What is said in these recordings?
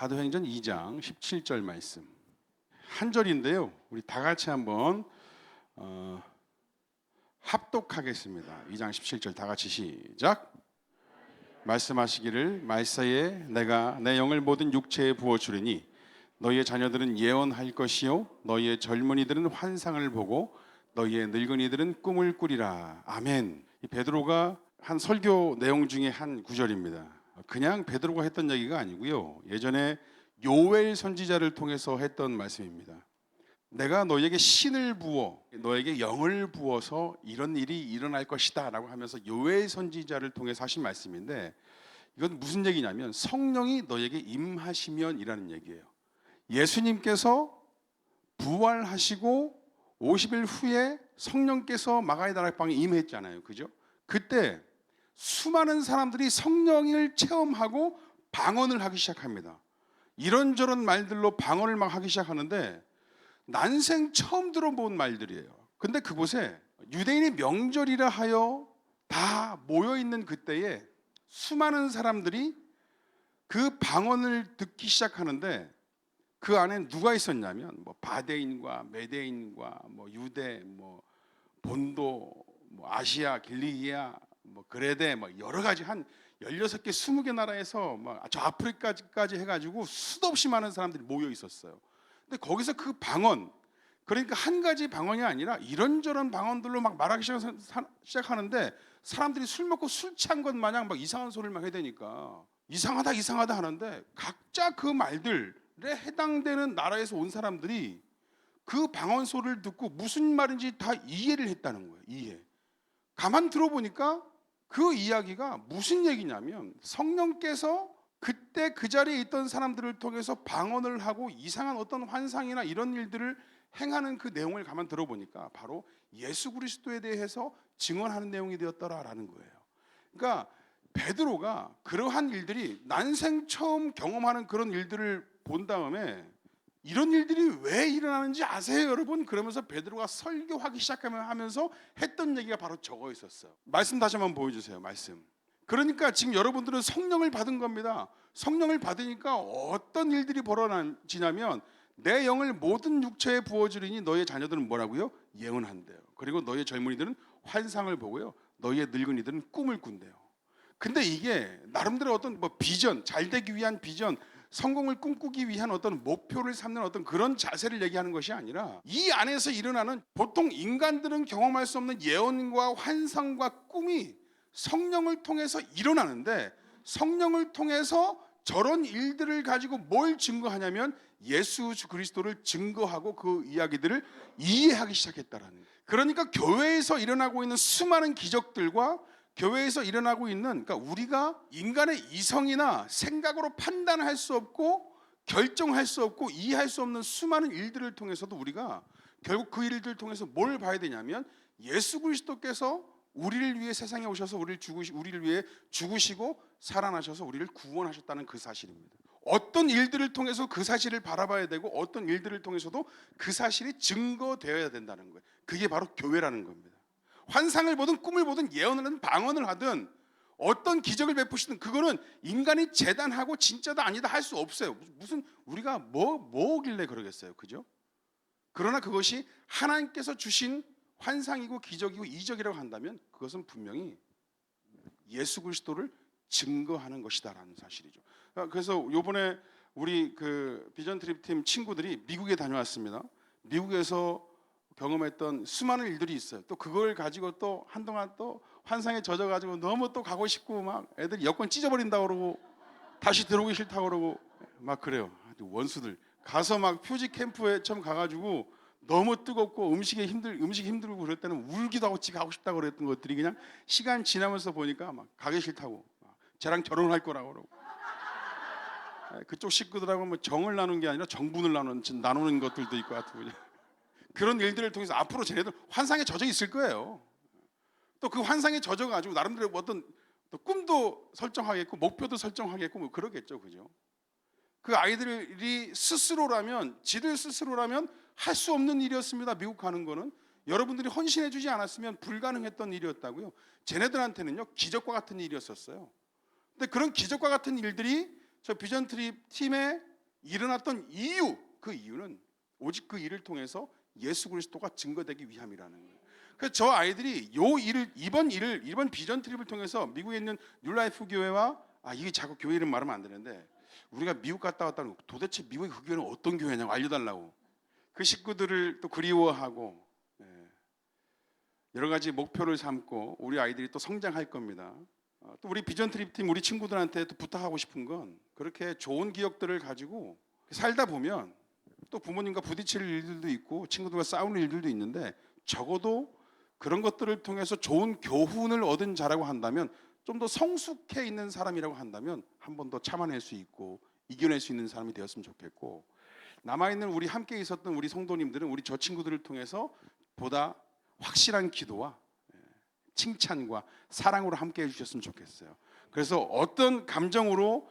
사도행전 2장 17절 말씀 한 절인데요. 우리 다 같이 한번 합독하겠습니다. 2장 17절 다 같이 시작. 말씀하시기를 말세에 내가 내 영을 모든 육체에 부어주리니 너희의 자녀들은 예언할 것이요 너희의 젊은이들은 환상을 보고 너희의 늙은이들은 꿈을 꾸리라. 아멘. 이 베드로가 한 설교 내용 중에 한 구절입니다. 그냥 베드로가 했던 얘기가 아니고요. 예전에 요엘 선지자를 통해서 했던 말씀입니다. 내가 너에게 신을 부어 너에게 영을 부어서 이런 일이 일어날 것이다 라고 하면서 요엘 선지자를 통해서 하신 말씀인데, 이건 무슨 얘기냐면 성령이 너에게 임하시면 이라는 얘기예요. 예수님께서 부활하시고 50일 후에 성령께서 마가의 다락방에 임했잖아요. 그죠? 그때 수많은 사람들이 성령을 체험하고 방언을 하기 시작합니다. 이런저런 말들로 방언을 막 하기 시작하는데 난생 처음 들어본 말들이에요. 근데 그곳에 유대인의 명절이라 하여 다 모여있는 그때에 수많은 사람들이 그 방언을 듣기 시작하는데, 그 안에 누가 있었냐면 뭐 바데인과 메데인과 뭐 유대, 뭐 본도, 뭐 아시아, 길리기아, 뭐 그레데, 뭐 여러 가지 한 16개, 20개 나라에서 저 아프리카까지 해가지고 수도 없이 많은 사람들이 모여 있었어요. 근데 거기서 그 방언, 그러니까 한 가지 방언이 아니라 이런저런 방언들로 막 말하기 시작하는데 사람들이 술 먹고 술 취한 것 마냥 막 이상한 소리를 막 해대니까 이상하다 이상하다 하는데, 각자 그 말들에 해당되는 나라에서 온 사람들이 그 방언 소리를 듣고 무슨 말인지 다 이해를 했다는 거예요. 이해. 가만 들어보니까 그 이야기가 무슨 얘기냐면 성령께서 그때 그 자리에 있던 사람들을 통해서 방언을 하고 이상한 어떤 환상이나 이런 일들을 행하는 그 내용을 가만 들어보니까 바로 예수 그리스도에 대해서 증언하는 내용이 되었더라라는 거예요. 그러니까 베드로가 그러한 일들이 난생 처음 경험하는 그런 일들을 본 다음에 이런 일들이 왜 일어나는지 아세요 여러분? 그러면서 베드로가 설교하기 시작하면서 했던 얘기가 바로 적어 있었어요. 말씀 다시 한번 보여주세요. 말씀. 그러니까 지금 여러분들은 성령을 받은 겁니다. 성령을 받으니까 어떤 일들이 벌어지냐면 내 영을 모든 육체에 부어주리니 너희의 자녀들은 뭐라고요? 예언한대요. 그리고 너희의 젊은이들은 환상을 보고요 너희의 늙은이들은 꿈을 꾼대요. 근데 이게 나름대로 어떤 비전, 잘 되기 위한 비전, 성공을 꿈꾸기 위한 어떤 목표를 삼는 어떤 그런 자세를 얘기하는 것이 아니라 이 안에서 일어나는 보통 인간들은 경험할 수 없는 예언과 환상과 꿈이 성령을 통해서 일어나는데, 성령을 통해서 저런 일들을 가지고 뭘 증거하냐면 예수 그리스도를 증거하고 그 이야기들을 이해하기 시작했다라는 거예요. 그러니까 교회에서 일어나고 있는 수많은 기적들과 교회에서 일어나고 있는, 그러니까 우리가 인간의 이성이나 생각으로 판단할 수 없고 결정할 수 없고 이해할 수 없는 수많은 일들을 통해서도 우리가 결국 그 일들을 통해서 뭘 봐야 되냐면 예수 그리스도께서 우리를 위해 세상에 오셔서 우리를 위해 죽으시고 살아나셔서 우리를 구원하셨다는 그 사실입니다. 어떤 일들을 통해서 그 사실을 바라봐야 되고 어떤 일들을 통해서도 그 사실이 증거되어야 된다는 거예요. 그게 바로 교회라는 겁니다. 환상을 보든 꿈을 보든 예언을 하든 방언을 하든 어떤 기적을 베푸시든 그거는 인간이 재단하고 진짜다 아니다 할 수 없어요. 무슨 우리가 뭐길래 그러겠어요. 그죠? 그러나 그것이 하나님께서 주신 환상이고 기적이고 이적이라고 한다면 그것은 분명히 예수 그리스도를 증거하는 것이다라는 사실이죠. 그래서 이번에 우리 그 비전 트립 팀 친구들이 미국에 다녀왔습니다. 미국에서 경험했던 수많은 일들이 있어요. 또 그걸 가지고 또 한동안 또 환상에 젖어가지고 너무 또 가고 싶고 막 애들이 여권 찢어버린다고 그러고 다시 들어오기 싫다고 그러고 막 그래요. 원수들 가서 막 표지 캠프에 처음 가가지고 너무 뜨겁고 음식이 힘들고 그럴 때는 울기도 하고 지가 가고 싶다고 그랬던 것들이 그냥 시간 지나면서 보니까 막 가기 싫다고 쟤랑 결혼할 거라고 그러고, 그쪽 식구들하고 뭐 정을 나눈 게 아니라 정분을 나누는 것들도 있고 같고 그런 일들을 통해서 앞으로 쟤네들 환상에 젖어 있을 거예요. 또 그 환상에 젖어가지고 나름대로 어떤 또 꿈도 설정하겠고 목표도 설정하겠고 뭐 그러겠죠, 그죠? 그 아이들이 지들 스스로라면 할 수 없는 일이었습니다. 미국 가는 거는 여러분들이 헌신해주지 않았으면 불가능했던 일이었다고요. 쟤네들한테는요 기적과 같은 일이었었어요. 근데 그런 기적과 같은 일들이 저 비전 트립 팀의 일어났던 이유, 그 이유는 오직 그 일을 통해서 예수 그리스도가 증거되기 위함이라는 거예요. 그래서 저 아이들이 이번 비전 트립을 통해서 미국에 있는 뉴라이프 교회와 이게 자꾸 교회 이름 말하면 안 되는데, 우리가 미국 갔다 왔다는 도대체 미국의 그 교회는 어떤 교회냐고 알려달라고 그 식구들을 또 그리워하고, 여러 가지 목표를 삼고 우리 아이들이 또 성장할 겁니다. 또 우리 비전 트립 팀 우리 친구들한테 또 부탁하고 싶은 건, 그렇게 좋은 기억들을 가지고 살다 보면 또 부모님과 부딪힐 일들도 있고 친구들과 싸우는 일들도 있는데, 적어도 그런 것들을 통해서 좋은 교훈을 얻은 자라고 한다면, 좀 더 성숙해 있는 사람이라고 한다면 한 번 더 참아낼 수 있고 이겨낼 수 있는 사람이 되었으면 좋겠고, 남아있는 우리 함께 있었던 우리 성도님들은 우리 저 친구들을 통해서 보다 확실한 기도와 칭찬과 사랑으로 함께 해주셨으면 좋겠어요. 그래서 어떤 감정으로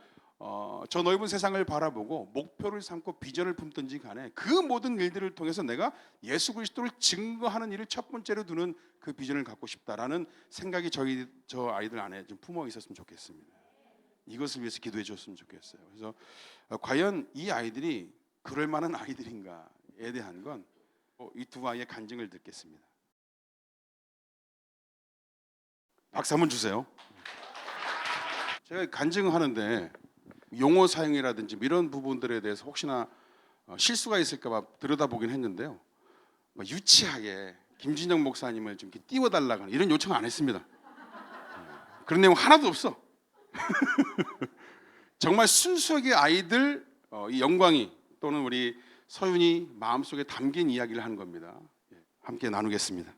저 넓은 세상을 바라보고 목표를 삼고 비전을 품든지 간에 그 모든 일들을 통해서 내가 예수 그리스도를 증거하는 일을 첫 번째로 두는 그 비전을 갖고 싶다라는 생각이 저 아이들 안에 좀 품어 있었으면 좋겠습니다. 이것을 위해서 기도해 줬으면 좋겠어요. 그래서 과연 이 아이들이 그럴 만한 아이들인가에 대한 건 이 두 아이의 간증을 듣겠습니다. 박수 한번 주세요. 제가 간증하는데 용어 사용이라든지 이런 부분들에 대해서 혹시나 실수가 있을까 봐 들여다보긴 했는데요, 유치하게 김진영 목사님을 좀 이렇게 띄워달라고 하는 이런 요청 안 했습니다. 그런 내용 하나도 없어. 정말 순수하게 아이들 이 영광이 또는 우리 서윤이 마음속에 담긴 이야기를 하는 겁니다. 함께 나누겠습니다.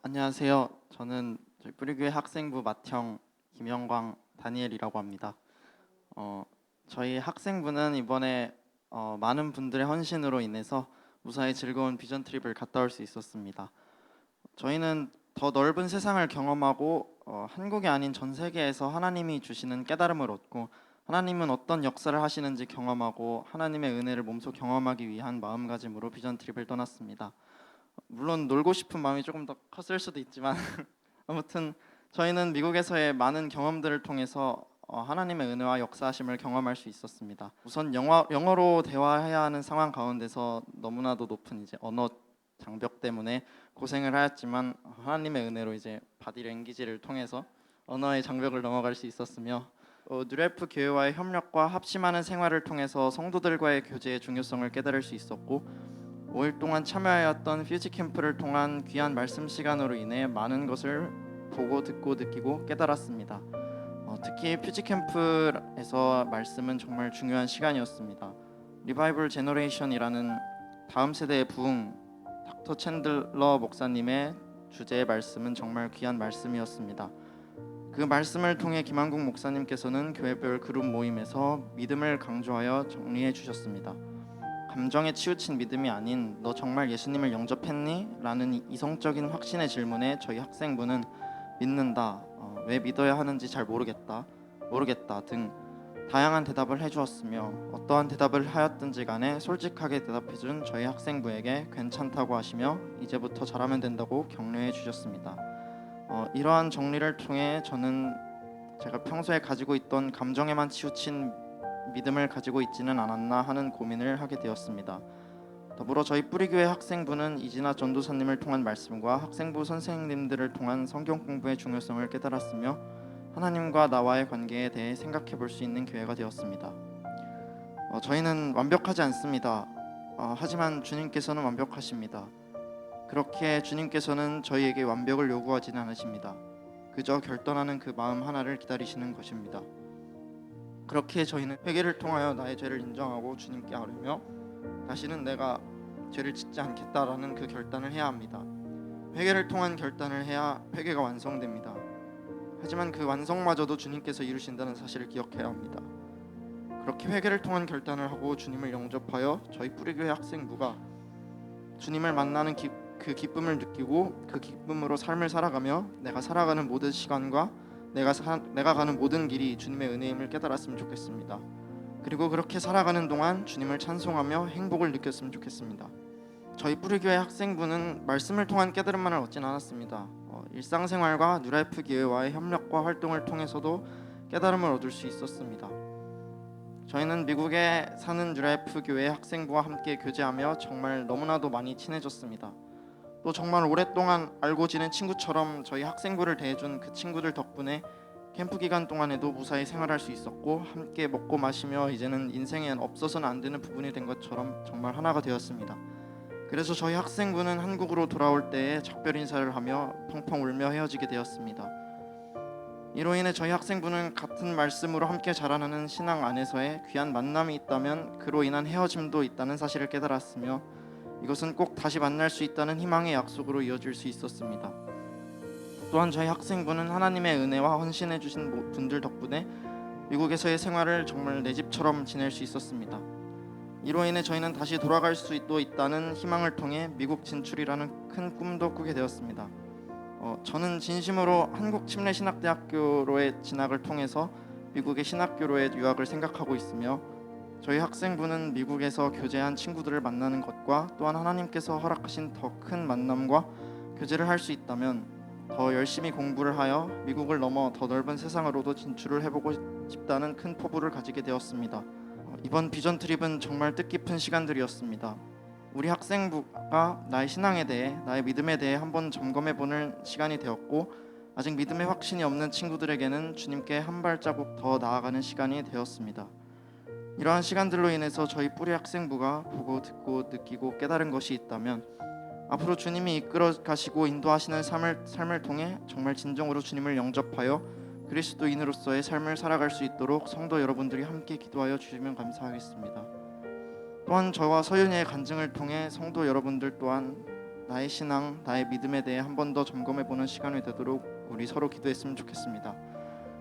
안녕하세요. 저는 저희 뿌리교회 학생부 맏형 김영광 다니엘이라고 합니다. 저희 학생부는 이번에 많은 분들의 헌신으로 인해서 무사히 즐거운 비전 트립을 갔다 올 수 있었습니다. 저희는 더 넓은 세상을 경험하고 한국이 아닌 전 세계에서 하나님이 주시는 깨달음을 얻고 하나님은 어떤 역사를 하시는지 경험하고 하나님의 은혜를 몸소 경험하기 위한 마음가짐으로 비전 트립을 떠났습니다. 물론 놀고 싶은 마음이 조금 더 컸을 수도 있지만 아무튼 저희는 미국에서의 많은 경험들을 통해서 하나님의 은혜와 역사하심을 경험할 수 있었습니다. 우선 영어로 대화해야 하는 상황 가운데서 너무나도 높은 이제 언어 장벽 때문에 고생을 하였지만, 하나님의 은혜로 이제 바디랭귀지를 통해서 언어의 장벽을 넘어갈 수 있었으며, 뉴래프 교회와의 협력과 합심하는 생활을 통해서 성도들과의 교제의 중요성을 깨달을 수 있었고, 5일 동안 참여하였던 퓨지 캠프를 통한 귀한 말씀 시간으로 인해 많은 것을 보고 듣고 느끼고 깨달았습니다. 특히 퓨지 캠프에서 말씀은 정말 중요한 시간이었습니다. 리바이벌 제너레이션이라는 다음 세대의 부흥 닥터 챈들러 목사님의 주제의 말씀은 정말 귀한 말씀이었습니다. 그 말씀을 통해 김한국 목사님께서는 교회별 그룹 모임에서 믿음을 강조하여 정리해 주셨습니다. 감정에 치우친 믿음이 아닌 너 정말 예수님을 영접했니? 라는 이성적인 확신의 질문에 저희 학생부는 믿는다, 왜 믿어야 하는지 잘 모르겠다 등 다양한 대답을 해주었으며, 어떠한 대답을 하였든지 간에 솔직하게 대답해준 저희 학생부에게 괜찮다고 하시며 이제부터 잘하면 된다고 격려해 주셨습니다. 이러한 정리를 통해 저는 제가 평소에 가지고 있던 감정에만 치우친 믿음을 가지고 있지는 않았나 하는 고민을 하게 되었습니다. 더불어 저희 뿌리교회 학생부는 이진아 전도사님을 통한 말씀과 학생부 선생님들을 통한 성경 공부의 중요성을 깨달았으며 하나님과 나와의 관계에 대해 생각해 볼 수 있는 기회가 되었습니다. 저희는 완벽하지 않습니다. 하지만 주님께서는 완벽하십니다. 그렇게 주님께서는 저희에게 완벽을 요구하지는 않으십니다. 그저 결단하는 그 마음 하나를 기다리시는 것입니다. 그렇게 저희는 회개를 통하여 나의 죄를 인정하고 주님께 아뢰며 다시는 내가 죄를 짓지 않겠다라는 그 결단을 해야 합니다. 회개를 통한 결단을 해야 회개가 완성됩니다. 하지만 그 완성마저도 주님께서 이루신다는 사실을 기억해야 합니다. 그렇게 회개를 통한 결단을 하고 주님을 영접하여 저희 뿌리교회 학생부가 주님을 만나는 그 기쁨을 느끼고 그 기쁨으로 삶을 살아가며 내가 살아가는 모든 시간과 내가 가는 모든 길이 주님의 은혜임을 깨달았으면 좋겠습니다. 그리고 그렇게 살아가는 동안 주님을 찬송하며 행복을 느꼈으면 좋겠습니다. 저희 뿌리교회 학생부는 말씀을 통한 깨달음만을 얻진 않았습니다. 일상생활과 뉴라이프 교회와의 협력과 활동을 통해서도 깨달음을 얻을 수 있었습니다. 저희는 미국에 사는 뉴라이프 교회 학생부와 함께 교제하며 정말 너무나도 많이 친해졌습니다. 또 정말 오랫동안 알고 지낸 친구처럼 저희 학생부를 대해준 그 친구들 덕분에 캠프 기간 동안에도 무사히 생활할 수 있었고, 함께 먹고 마시며 이제는 인생엔 없어서는 안 되는 부분이 된 것처럼 정말 하나가 되었습니다. 그래서 저희 학생부는 한국으로 돌아올 때에 작별 인사를 하며 펑펑 울며 헤어지게 되었습니다. 이로 인해 저희 학생부는 같은 말씀으로 함께 자라나는 신앙 안에서의 귀한 만남이 있다면 그로 인한 헤어짐도 있다는 사실을 깨달았으며, 이것은 꼭 다시 만날 수 있다는 희망의 약속으로 이어질 수 있었습니다. 또한 저희 학생부는 하나님의 은혜와 헌신해 주신 분들 덕분에 미국에서의 생활을 정말 내 집처럼 지낼 수 있었습니다. 이로 인해 저희는 다시 돌아갈 수도 있다는 희망을 통해 미국 진출이라는 큰 꿈도 꾸게 되었습니다. 저는 진심으로 한국침례신학대학교로의 진학을 통해서 미국의 신학교로의 유학을 생각하고 있으며, 저희 학생부는 미국에서 교제한 친구들을 만나는 것과 또한 하나님께서 허락하신 더 큰 만남과 교제를 할 수 있다면 더 열심히 공부를 하여 미국을 넘어 더 넓은 세상으로도 진출을 해보고 싶다는 큰 포부를 가지게 되었습니다. 이번 비전 트립은 정말 뜻깊은 시간들이었습니다. 우리 학생부가 나의 신앙에 대해, 나의 믿음에 대해 한번 점검해보는 시간이 되었고, 아직 믿음의 확신이 없는 친구들에게는 주님께 한 발자국 더 나아가는 시간이 되었습니다. 이러한 시간들로 인해서 저희 뿌리 학생부가 보고 듣고 느끼고 깨달은 것이 있다면, 앞으로 주님이 이끌어 가시고 인도하시는 삶을 통해 정말 진정으로 주님을 영접하여 그리스도인으로서의 삶을 살아갈 수 있도록 성도 여러분들이 함께 기도하여 주시면 감사하겠습니다. 또한 저와 서윤이의 간증을 통해 성도 여러분들 또한 나의 신앙, 나의 믿음에 대해 한 번 더 점검해보는 시간이 되도록 우리 서로 기도했으면 좋겠습니다.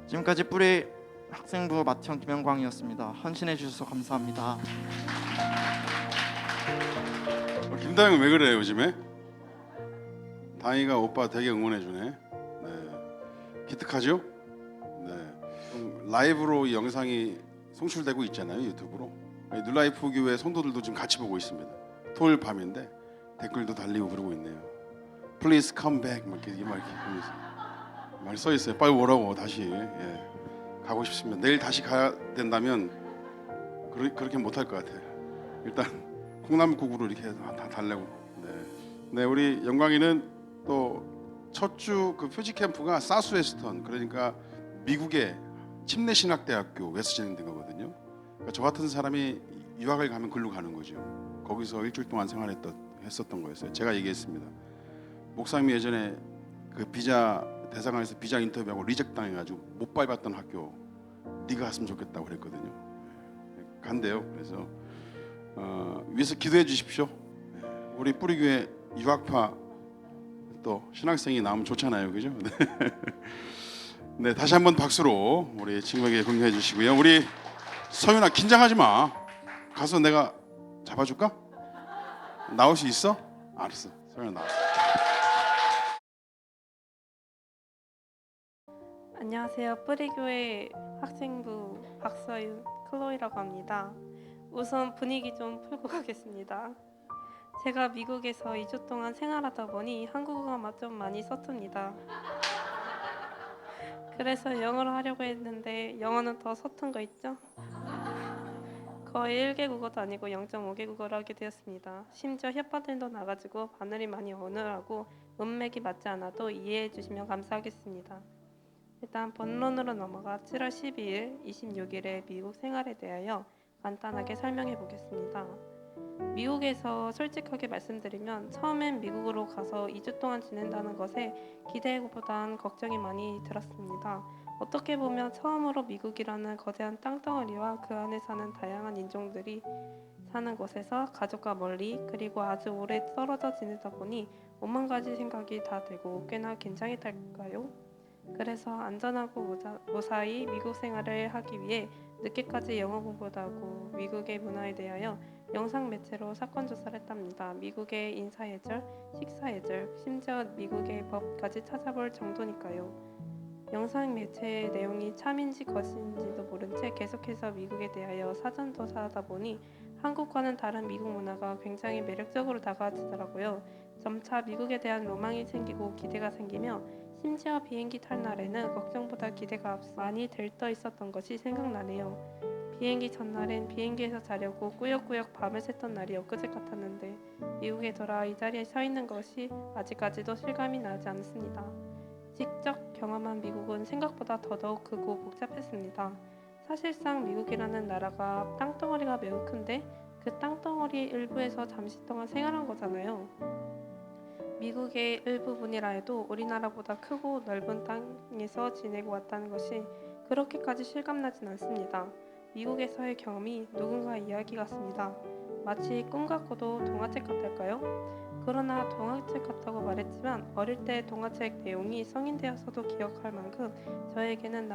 지금까지 뿌리 학생부 맏형 김영광이었습니다. 헌신해 주셔서 감사합니다. 김다영 왜 그래 요즘에? 다영이가 오빠 되게 응원해주네. 네. 기특하죠? 네. 라이브로 이 영상이 송출되고 있잖아요, 유튜브로. 뉴라이프 교회 성도들도 지금 같이 보고 있습니다. 토요일 밤인데 댓글도 달리고 그러고 있네요. Please come back 이렇게 말 써 있어요. 빨리 오라고 다시. 예. 가고 싶으면 내일 다시 가야 된다면 그렇게 못할 것 같아요. 일단 콩나물국으로 이렇게 다 달래고. 네, 우리 영광이는 또 첫 주 그 표지 캠프가 사스웨스턴, 그러니까 미국의 침례신학대학교에서 진행된 거거든요. 그러니까 저 같은 사람이 유학을 가면 글로 가는 거죠. 거기서 일주일 동안 생활했었던 거였어요. 제가 얘기했습니다. 목사님이 예전에 그 비자 대사관에서 비자 인터뷰하고 리젝 당해가지고 못 밟았던 학교 네가 갔으면 좋겠다고 그랬거든요. 간대요. 그래서 위에서 기도해 주십시오. 우리 뿌리교회 유학파 또 신학생이 나오면 좋잖아요, 그죠? 네, 다시 한번 박수로 우리 친구에게 격려해 주시고요. 우리 서윤아 긴장하지 마. 가서 내가 잡아줄까? 나올 수 있어? 알았어. 서윤아 나와. 안녕하세요. 뿌리교회 학생부 박서윤 클로이라고 합니다. 우선 분위기 좀 풀고 가겠습니다. 제가 미국에서 2주 동안 생활하다 보니 한국어가 좀 많이 서툽니다. 그래서 영어로 하려고 했는데 영어는 더 서툰 거 있죠? 거의 1개 국어도 아니고 0.5개 국어를 하게 되었습니다. 심지어 혓바늘도 나가지고 바늘이 많이 어눌하고 문맥이 맞지 않아도 이해해 주시면 감사하겠습니다. 일단 본론으로 넘어가 7월 12일, 26일에 미국 생활에 대하여 간단하게 설명해 보겠습니다. 미국에서 솔직하게 말씀드리면 처음엔 미국으로 가서 2주 동안 지낸다는 것에 기대보단 걱정이 많이 들었습니다. 어떻게 보면 처음으로 미국이라는 거대한 땅덩어리와 그 안에 사는 다양한 인종들이 사는 곳에서 가족과 멀리 그리고 아주 오래 떨어져 지내다 보니 오만 가지 생각이 다 들고 꽤나 긴장이 될까요? 그래서 안전하고 무사히 미국 생활을 하기 위해 늦게까지 영어 공부도 하고 미국의 문화에 대하여 영상 매체로 사건 조사를 했답니다. 미국의 인사예절, 식사예절, 심지어 미국의 법까지 찾아볼 정도니까요. 영상 매체의 내용이 참인지 거짓인지도 모른 채 계속해서 미국에 대하여 사전 조사하다 보니 한국과는 다른 미국 문화가 굉장히 매력적으로 다가와지더라고요. 점차 미국에 대한 로망이 생기고 기대가 생기며 심지어 비행기 탈 날에는 걱정보다 기대가 앞서 많이 들떠 있었던 것이 생각나네요. 비행기 전날엔 비행기에서 자려고 꾸역꾸역 밤을 샜던 날이 엊그제 같았는데 미국에 돌아와 이 자리에 서 있는 것이 아직까지도 실감이 나지 않습니다. 직접 경험한 미국은 생각보다 더더욱 크고 복잡했습니다. 사실상 미국이라는 나라가 땅덩어리가 매우 큰데 그 땅덩어리 일부에서 잠시 동안 생활한 거잖아요. 미국의 일부분이라 해도 우리나라보다 크고 넓은 땅에서 지내고 왔다는 것이 그렇게까지 실감나진 않습니다. 미국에서의 경험이 누군가의 이야기 같습니다. 마치 꿈 같고도 동화책 같달까요? 그러나 동화책 같다고 말했지만 어릴 때 동화책 내용이 성인 되어서도 기억할 만큼 저에게는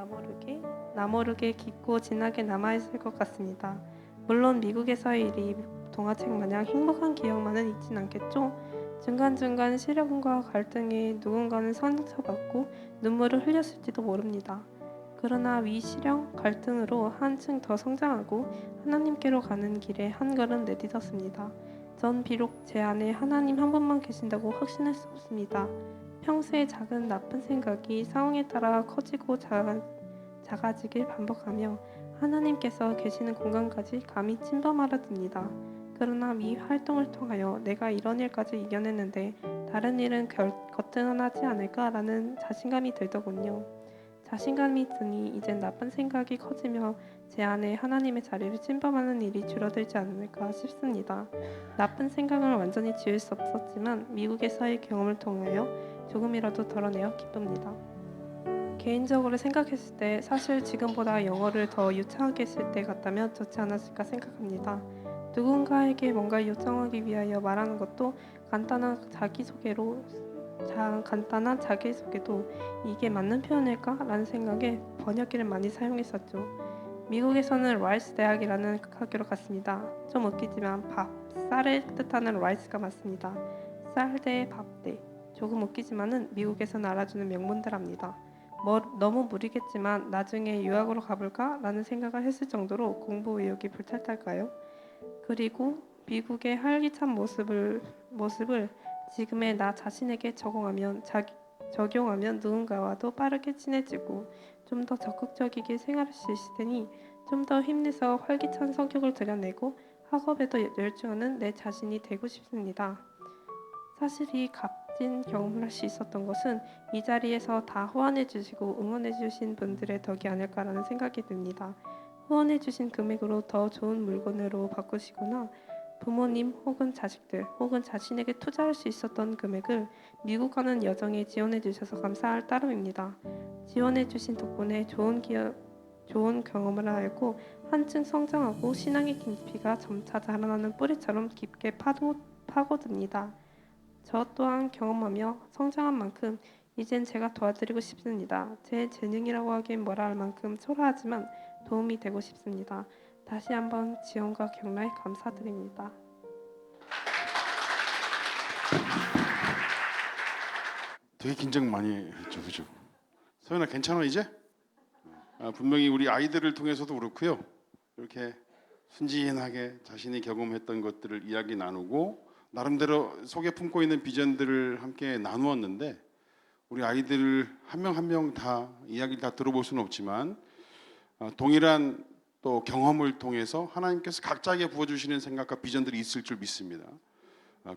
나모르게 깊고 진하게 남아있을 것 같습니다. 물론 미국에서의 일이 동화책 마냥 행복한 기억만은 있진 않겠죠? 중간중간 시련과 갈등에 누군가는 상처받고 눈물을 흘렸을지도 모릅니다. 그러나 위 시련, 갈등으로 한층 더 성장하고 하나님께로 가는 길에 한 걸음 내딛었습니다. 전 비록 제 안에 하나님 한 분만 계신다고 확신할 수 없습니다. 평소에 작은 나쁜 생각이 상황에 따라 커지고 작아지길 반복하며 하나님께서 계시는 공간까지 감히 침범하려 듭니다. 그러나 이 활동을 통하여 내가 이런 일까지 이겨냈는데 다른 일은 거뜬하지 않을까라는 자신감이 들더군요. 자신감이 드니 이젠 나쁜 생각이 커지며 제 안에 하나님의 자리를 침범하는 일이 줄어들지 않을까 싶습니다. 나쁜 생각을 완전히 지울 수 없었지만 미국에서의 경험을 통하여 조금이라도 덜어내어 기쁩니다. 개인적으로 생각했을 때 사실 지금보다 영어를 더 유창하게 쓸 때 같다면 좋지 않았을까 생각합니다. 누군가에게 뭔가 요청하기 위하여 말하는 것도 간단한 자기소개도 이게 맞는 표현일까? 라는 생각에 번역기를 많이 사용했었죠. 미국에서는 라이스 대학이라는 학교로 갔습니다. 좀 웃기지만 쌀을 뜻하는 라이스가 맞습니다. 쌀대 밥대. 조금 웃기지만은 미국에서는 알아주는 명문대랍니다. 너무 무리겠지만 나중에 유학으로 가볼까? 라는 생각을 했을 정도로 공부 의욕이 불탈탈까요? 그리고 미국의 활기찬 모습을 지금의 나 자신에게 적용하면 누군가와도 빠르게 친해지고 좀 더 적극적이게 생활할 수 있을 테니 좀 더 힘내서 활기찬 성격을 드러내고 학업에도 열중하는 내 자신이 되고 싶습니다. 사실 이 값진 경험을 할 수 있었던 것은 이 자리에서 다 후원해 주시고 응원해 주신 분들의 덕이 아닐까라는 생각이 듭니다. 후원해 주신 금액으로 더 좋은 물건으로 바꾸시거나 부모님 혹은 자식들 혹은 자신에게 투자할 수 있었던 금액을 미국 가는 여정에 지원해 주셔서 감사할 따름입니다. 지원해 주신 덕분에 좋은 경험을 알고 한층 성장하고 신앙의 깊이가 점차 자라나는 뿌리처럼 깊게 파고듭니다. 저 또한 경험하며 성장한 만큼 이젠 제가 도와드리고 싶습니다. 제 재능이라고 하기엔 뭐라 할 만큼 초라하지만 도움이 되고 싶습니다. 다시 한번 지원과 격려에 감사드립니다. 되게 긴장 많이 했죠, 그죠? 서연아 괜찮아 이제? 분명히 우리 아이들을 통해서도 그렇고요. 이렇게 순진하게 자신이 경험했던 것들을 이야기 나누고 나름대로 속에 품고 있는 비전들을 함께 나누었는데 우리 아이들 한 명 한 명 다 이야기를 다 들어볼 수는 없지만 동일한 또 경험을 통해서 하나님께서 각자에게 부어주시는 생각과 비전들이 있을 줄 믿습니다.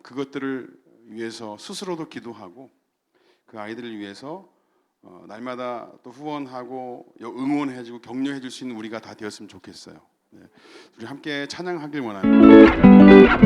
그것들을 위해서 스스로도 기도하고 그 아이들을 위해서 날마다 또 후원하고 응원해주고 격려해줄 수 있는 우리가 다 되었으면 좋겠어요. 네. 우리 함께 찬양하길 원합니다.